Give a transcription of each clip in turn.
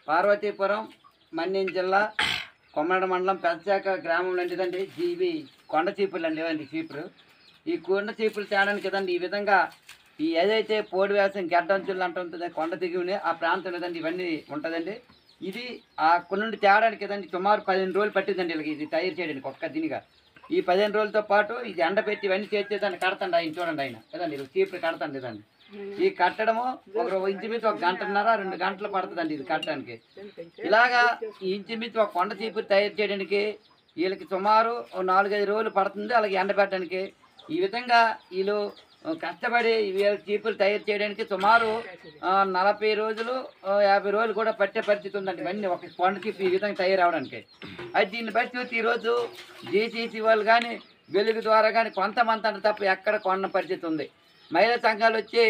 పార్వతీపురం, మన్యం జిల్లా, కొమ్మరడ మండలం పెద్దశాఖ గ్రామం లాంటిదండి. ఇవి కొండ చీపులు అండి, ఇవ్వండి చీపులు. ఈ కొండ చీపులు తేడానికి కదండి ఈ విధంగా ఈ ఏదైతే పోడి వేసం గడ్డంచులు అంటుంటుందో కొండ దిగువని ఆ ప్రాంతం లేదండి ఇవన్నీ ఉంటుందండి. ఇది ఆ కొన్ని తేడానికి కదండి సుమారు 15 రోజులు పట్టిందండి వీళ్ళకి ఇది తయారు చేయడానికి ఒక్క దీనిగా. ఈ 15 రోజులతో పాటు ఇది ఎండబెట్టి ఇవన్నీ చేసేదాన్ని కడతండి ఆయన, చూడండి ఆయన కదండి చీపులు కడతండి ఇదండి. ఈ కట్టడము ఒక ఇంచుమించు 1 గంటన్నర 2 గంటలు పడుతుందండి ఇది కట్టడానికి. ఇలాగా ఈ ఇంచుమించు ఒక కొండ చీపులు తయారు చేయడానికి వీళ్ళకి సుమారు 4-5 రోజులు పడుతుంది. అలాగే ఎండబెట్టడానికి ఈ విధంగా వీళ్ళు కష్టపడి చీపులు తయారు చేయడానికి సుమారు 40 రోజులు 50 రోజులు కూడా పట్టే పరిస్థితి ఉందండి ఇవన్నీ ఒక కొండ చీపు ఈ విధంగా తయారవడానికి. అయితే దీన్ని బట్టి చూసి ఈరోజు జీసీసీ వాళ్ళు కానీ వెలుగు ద్వారా కానీ కొంతమంది అంటే తప్ప ఎక్కడ కొన్న పరిస్థితి ఉంది. మహిళా సంఘాలు వచ్చి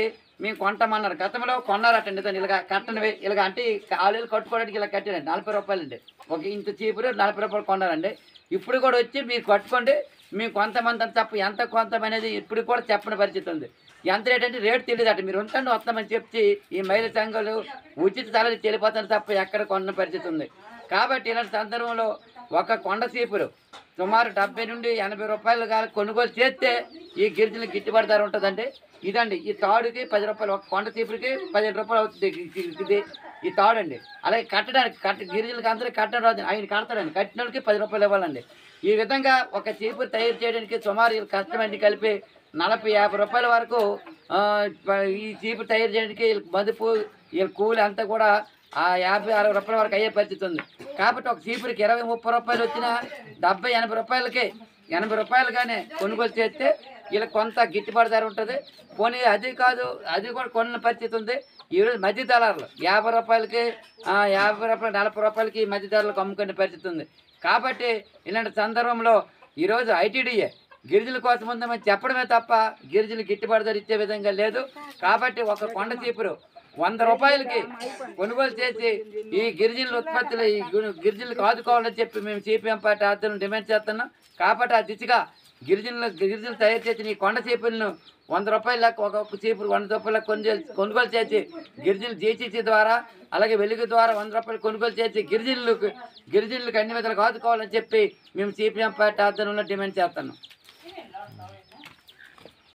మేము కొంటామన్నారు, గతంలో కొన్నారటండి. దాన్ని ఇలాగ కట్టనివి ఇలాగ అంటే ఆలు కట్టుకోవడానికి ఇలా కట్టారండి 40 రూపాయలు అండి. ఒక ఇంత చీపురు 40 రూపాయలు కొన్నారండి. ఇప్పుడు కూడా వచ్చి మీరు కట్టుకోండి మేము కొంతమంది అని తప్ప ఎంత కొంతం అనేది ఇప్పుడు కూడా చెప్పని పరిస్థితి ఉంది. ఎంత రేట్ అంటే రేటు తెలియదట. మీరు ఉంటండి వస్తామని చెప్పి ఈ మహిళా సంఘాలు ఉచిత ధరలు చెల్లిపోతాను తప్ప ఎక్కడ కొన్న పరిస్థితి ఉంది. కాబట్టి ఇలాంటి సందర్భంలో ఒక కొండ చీపురు సుమారు 70 నుండి 80 రూపాయలు కొనుగోలు చేస్తే ఈ గిరిజనులకు గిట్టుబాటు ధర ఉంటుందండి. ఇదండి ఈ తాడుకి 10 రూపాయలు, ఒక కొండ చీపురికి 15 రూపాయలు అవుతుంది ఇది ఈ తాడండి. అలాగే కట్టడానికి గిరిజనులకు అందరికీ కట్టడం రాదు, ఆయన కడతాడండి. కట్టిన వాళ్ళకి 10 రూపాయలు ఇవ్వాలండి. ఈ విధంగా ఒక చీపురు తయారు చేయడానికి సుమారు వీళ్ళు కష్టమని కలిపి 40-50 రూపాయల వరకు ఈ చీపురు తయారు చేయడానికి వీళ్ళకి మదుపు వీళ్ళ కూలి అంతా కూడా 50-60 రూపాయల వరకు అయ్యే పరిస్థితి ఉంది. కాబట్టి ఒక చీపురికి 20-30 రూపాయలు వచ్చినా 70-80 రూపాయలకి 80 రూపాయలుగానే కొనుగోలు చేస్తే వీళ్ళకి కొంత గిట్టుబాటు ధర ఉంటుంది. పోనీ అది కాదు, అది కూడా కొన్న పరిస్థితి ఉంది. ఈరోజు మధ్య దళారులు 50 రూపాయలకి 50 రూపాయలు 40 రూపాయలకి ఈ మధ్య ధరలకు అమ్ముకునే పరిస్థితి ఉంది. కాబట్టి ఇలాంటి సందర్భంలో ఈరోజు ఐటీడీఏ గిరిజనుల కోసం ఉందామని చెప్పడమే తప్ప గిరిజనులు గిట్టుబాటు ధర ఇచ్చే విధంగా లేదు. కాబట్టి ఒక కొండ చీపురు 100 రూపాయలకి కొనుగోలు చేసి ఈ గిరిజనుల ఉత్పత్తులు ఈ గిరిజనులకు ఆదుకోవాలని చెప్పి మేము సిపిఎం పార్టీ ఆధ్వర్యంలో డిమాండ్ చేస్తున్నాం. కాబట్టి ఆ దిశగా గిరిజనులు తయారు చేసిన ఈ కొండ చీపులను 100 రూపాయలకు ఒక్కొక్క చీపురు 100 రూపాయలకు కొనుగోలు చేసి గిరిజనులు జీసీసీ ద్వారా అలాగే వెలుగు ద్వారా 100 రూపాయలు కొనుగోలు చేసి గిరిజనులకు అన్ని విధాలుగా ఆదుకోవాలని చెప్పి మేము సిపిఎం పార్టీ ఆధ్వర్యంలో డిమాండ్ చేస్తున్నాం.